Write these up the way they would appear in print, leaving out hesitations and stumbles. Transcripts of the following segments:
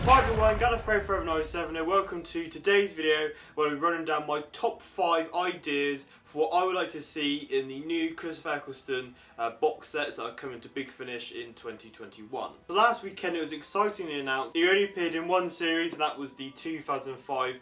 Hi everyone, Gallifrey797 here. Welcome to today's video where I'm running down my top 5 ideas for what I would like to see in the new Christopher Eccleston box sets that are coming to Big Finish in 2021. So last weekend it was excitingly announced he only appeared in one series, and that was the 2005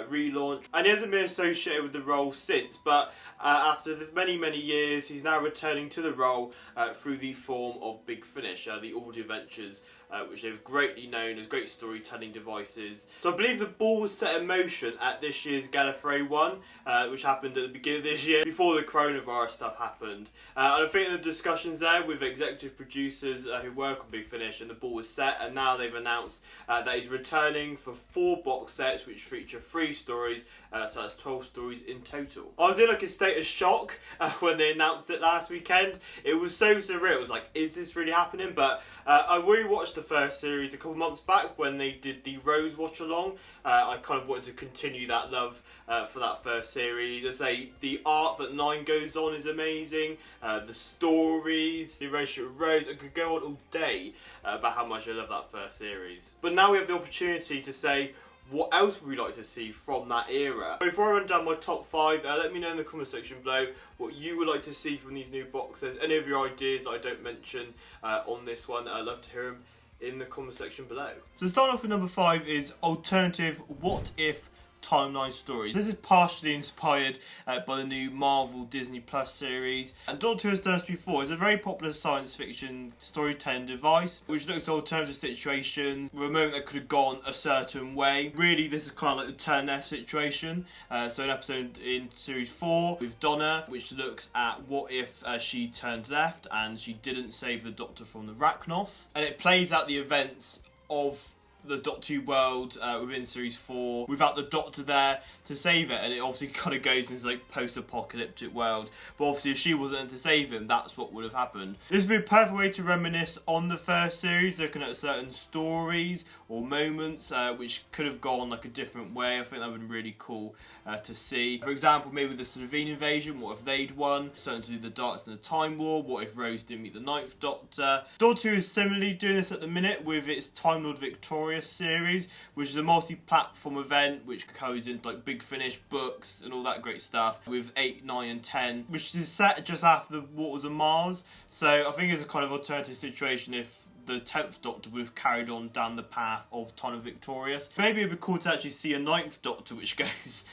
relaunch, and he hasn't been associated with the role since, but after many years he's now returning to the role through the form of Big Finish, the audio adventures which they've greatly known as great storytelling devices. So I believe the ball was set in motion at this year's Gallifrey 1, which happened at the beginning of this year, before the coronavirus stuff happened. And I think the discussions there with executive producers who work on Big Finish, and the ball was set, and now they've announced that he's returning for 4 box sets which feature 3 stories, so that's 12 stories in total. I was in like a state of shock when they announced it last weekend. It was so surreal. It was like, is this really happening? But I rewatched the first series a couple months back when they did the Rose watch along. I kind of wanted to continue that love for that first series. I say the art that 9 goes on is amazing. The stories, the relationship with Rose. I could go on all day about how much I love that first series. But now we have the opportunity to say, what else would we like to see from that era? Before I run down my top 5, let me know in the comment section below what you would like to see from these new boxes. Any of your ideas that I don't mention on this one, I'd love to hear them in the comment section below. So starting off with number 5 is alternative what if timeline stories. This is partially inspired by the new Marvel Disney Plus series, and Doctor Who has done this before. It's a very popular science fiction storytelling device which looks at alternative situations with a moment that could have gone a certain way. Really, this is kind of like the turn left situation. So an episode in series 4 with Donna, which looks at what if she turned left and she didn't save the Doctor from the Rachnos, and it plays out the events of the Doctor Who world within series 4 without the Doctor there to save it, and it obviously kind of goes into like post-apocalyptic world, but obviously if she wasn't there to save him, that's what would have happened. This would be a perfect way to reminisce on the first series, looking at certain stories or moments which could have gone like a different way. I think that would be really cool to see. For example, maybe the Slovene invasion, what if they'd won? Something to do with the Darks and the Time War, what if Rose didn't meet the 9th Doctor? Doctor Who is similarly doing this at the minute with its Time Lord Victorious series, which is a multi-platform event which goes into like Big Finish books and all that great stuff, with 8, 9 and 10, which is set just after the Waters of Mars. So I think it's a kind of alternative situation if the 10th Doctor would have carried on down the path of Time of Victorious. Maybe it'd be cool to actually see a 9th Doctor which goes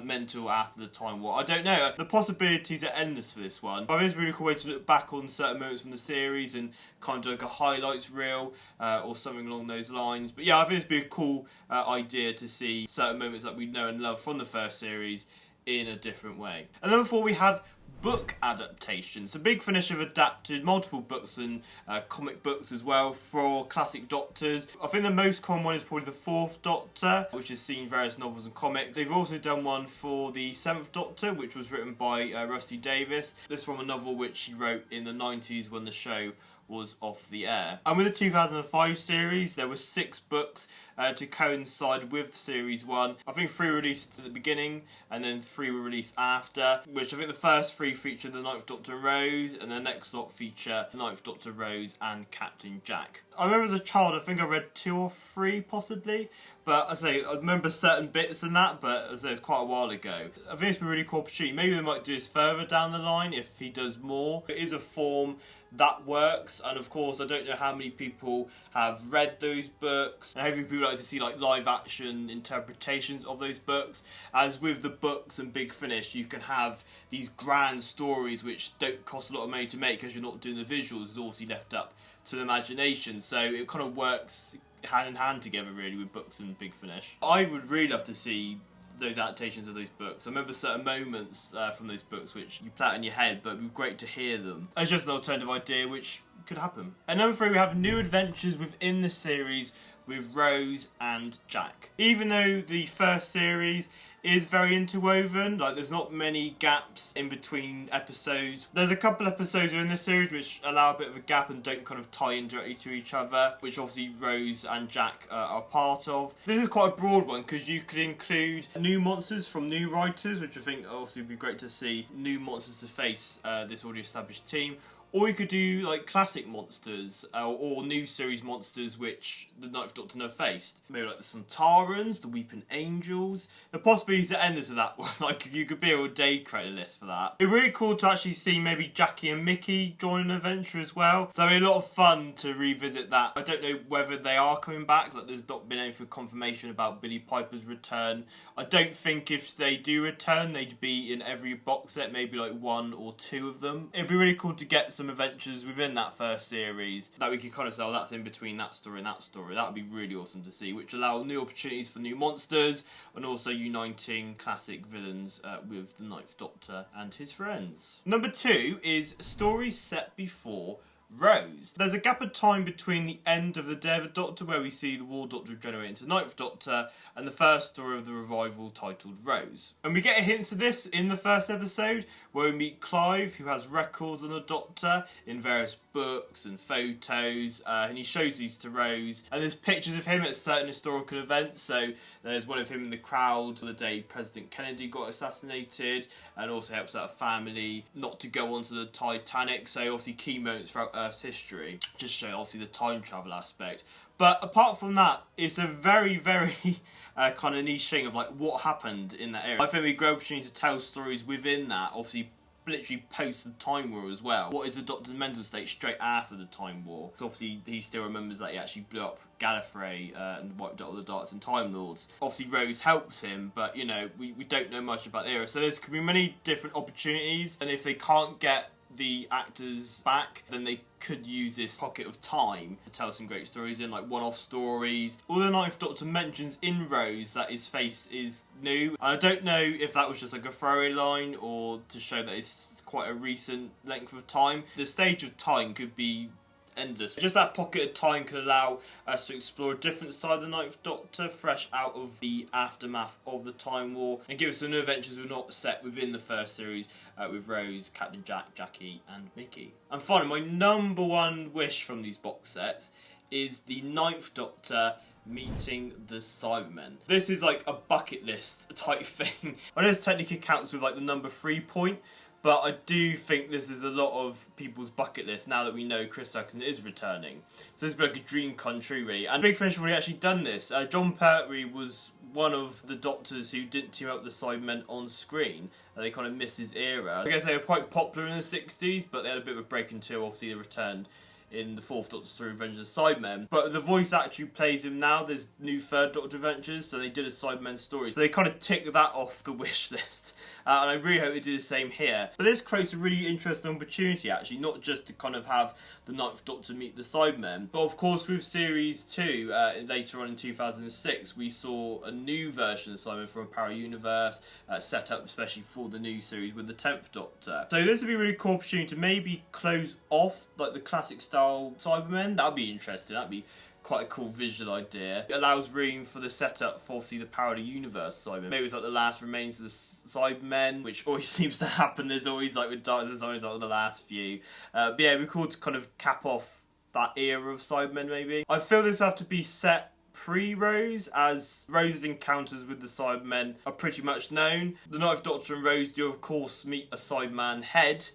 mental after the Time War. I don't know. The possibilities are endless for this one. I think it's a really cool way to look back on certain moments from the series and kind of do like a highlights reel or something along those lines. But yeah, I think it'd be a cool idea to see certain moments that we know and love from the first series in a different way. And then before we have book adaptations. So Big Finish have adapted multiple books and comic books as well for classic Doctors. I think the most common one is probably the 4th Doctor, which has seen various novels and comics. They've also done one for the 7th Doctor, which was written by Rusty Davies. This is from a novel which he wrote in the 90s when the show was off the air. And with the 2005 series, there were 6 books to coincide with series 1. I think 3 released at the beginning and then 3 were released after, which I think the first 3 feature the 9th Doctor and Rose, and the next lot feature the 9th Doctor, Rose and Captain Jack. I remember as a child, I think I read 2 or 3 possibly, but I remember certain bits in that, but it's quite a while ago. I think it's been a really cool opportunity. Maybe they might do this further down the line if he does more. It is a form that works, and of course I don't know how many people have read those books, and how many people like to see like live action interpretations of those books. As with the books and Big Finish, you can have these grand stories which don't cost a lot of money to make because you're not doing the visuals. It's obviously left up to the imagination, so it kind of works hand in hand together really with books and Big Finish. I would really love to see those adaptations of those books. I remember certain moments from those books which you play out in your head, but it would be great to hear them. It's just an alternative idea which could happen. And number 3, we have new adventures within the series with Rose and Jack. Even though the first series is very interwoven, like there's not many gaps in between episodes. There's a couple episodes in this series which allow a bit of a gap and don't kind of tie in directly to each other, which obviously Rose and Jack are part of. This is quite a broad one because you could include new monsters from new writers, which I think obviously would be great to see new monsters to face this already established team. Or you could do like classic monsters or new series monsters which the Ninth Doctor never faced. Maybe like the Sontarans, the Weeping Angels. The possibilities are endless of that one. Like you could be all day creating a list for that. It'd be really cool to actually see maybe Jackie and Mickey join an adventure as well. So it'd be a lot of fun to revisit that. I don't know whether they are coming back. Like there's not been anything confirmation about Billy Piper's return. I don't think if they do return they'd be in every box set. Maybe like one or two of them. It'd be really cool to get some adventures within that first series that we could kind of say, oh, that's in between that story and that story. That would be really awesome to see, which allow new opportunities for new monsters and also uniting classic villains with the Ninth Doctor and his friends. Number 2 is stories set before Rose. There's a gap of time between the end of the Day of the Doctor, where we see the War Doctor regenerate into Ninth Doctor, and the first story of the revival titled Rose. And we get hints of this in the first episode, where we meet Clive, who has records on the Doctor in various books and photos, and he shows these to Rose. And there's pictures of him at certain historical events, so there's one of him in the crowd the day President Kennedy got assassinated, and also helps out a family not to go onto the Titanic, so obviously key moments throughout Earth's history, just show obviously the time travel aspect. But apart from that, it's a very, very kind of niche thing of like what happened in that era. I think we get an opportunity to tell stories within that, obviously literally post the Time War as well. What is the Doctor's mental state straight after the Time War? So obviously he still remembers that he actually blew up Gallifrey and wiped out all the Daleks and Time Lords. Obviously Rose helps him, but you know, we don't know much about the era. So there's could be many different opportunities, and if they can't get the actors back, then they could use this pocket of time to tell some great stories in, like one-off stories. All the Ninth Doctor mentions in Rose that his face is new. And I don't know if that was just like a throwaway line or to show that it's quite a recent length of time. The stage of time could be endless. Just that pocket of time could allow us to explore a different side of the Ninth Doctor, fresh out of the aftermath of the Time War, and give us some new adventures we're not set within the first series with Rose, Captain Jack, Jackie and Mickey. And finally, my number one wish from these box sets is the Ninth Doctor meeting the Cybermen. This is like a bucket list type thing. I know this technically counts with like the number 3 point, but I do think this is a lot of people's bucket list now that we know Christopher Eccleston is returning. So this would be like a dream come true, really. And Big Finish have already actually done this. John Pertwee was one of the Doctors who didn't team up with the Cybermen on screen. They kind of missed his era. I guess they were quite popular in the 60s, but they had a bit of a break until obviously they returned in the 4th Doctor through Revenge of the Cybermen. But the voice actor who plays him now, there's new 3rd Doctor adventures, so they did a Cybermen story. So they kind of tick that off the wish list. And I really hope they do the same here. But this creates a really interesting opportunity, actually, not just to kind of have the Ninth Doctor meet the Cybermen, but of course with Series 2, later on in 2006, we saw a new version of Cybermen from a parallel universe, set up especially for the new series with the 10th Doctor. So this would be a really cool opportunity to maybe close off like the classic style Cybermen. That would be interesting. That'd be quite a cool visual idea. It allows room for the setup for obviously the parallel universe Cybermen. Maybe it's like the last remains of the Cybermen, which always seems to happen. There's always like with Daleks, there's always like the last few. But yeah, it'd be cool to kind of cap off that era of Cybermen maybe. I feel this will have to be set pre-Rose, as Rose's encounters with the Cybermen are pretty much known. The Ninth Doctor and Rose do of course meet a Cyberman head,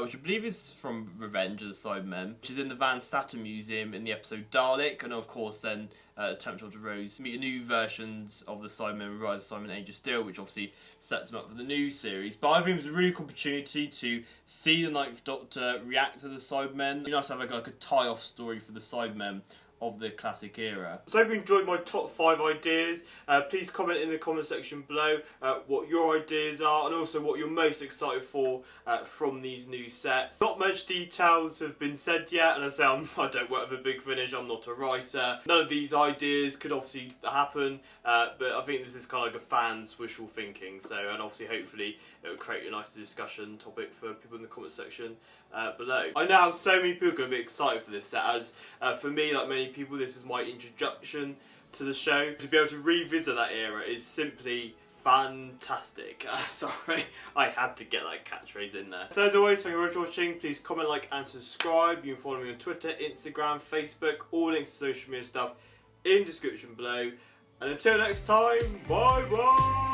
which I believe is from Revenge of the Cybermen, which is in the Van Statten Museum in the episode Dalek, and of course then the 10th Doctor Rose meet new versions of the Cybermen, Rise of Simon Age of Steel, which obviously sets them up for the new series. But I think it was a really cool opportunity to see the Ninth Doctor react to the Cybermen. It'd be nice to have like a tie-off story for the Cybermen of the classic era. So I hope you enjoyed my top 5 ideas. Please comment in the comment section below what your ideas are and also what you're most excited for from these new sets. Not much details have been said yet, and I don't work with Big Finish, I'm not a writer. None of these ideas could obviously happen, but I think this is kind of like a fan's wishful thinking. So, and obviously hopefully it will create a nice discussion topic for people in the comment section below. I know how so many people are going to be excited for this set, as for me, like many people, this is my introduction to the show. To be able to revisit that era is simply fantastic. Sorry, I had to get that catchphrase in there. So as always, thank you very much for watching. Please comment, like and subscribe. You can follow me on Twitter, Instagram, Facebook, all links to social media stuff in the description below. And until next time, bye bye!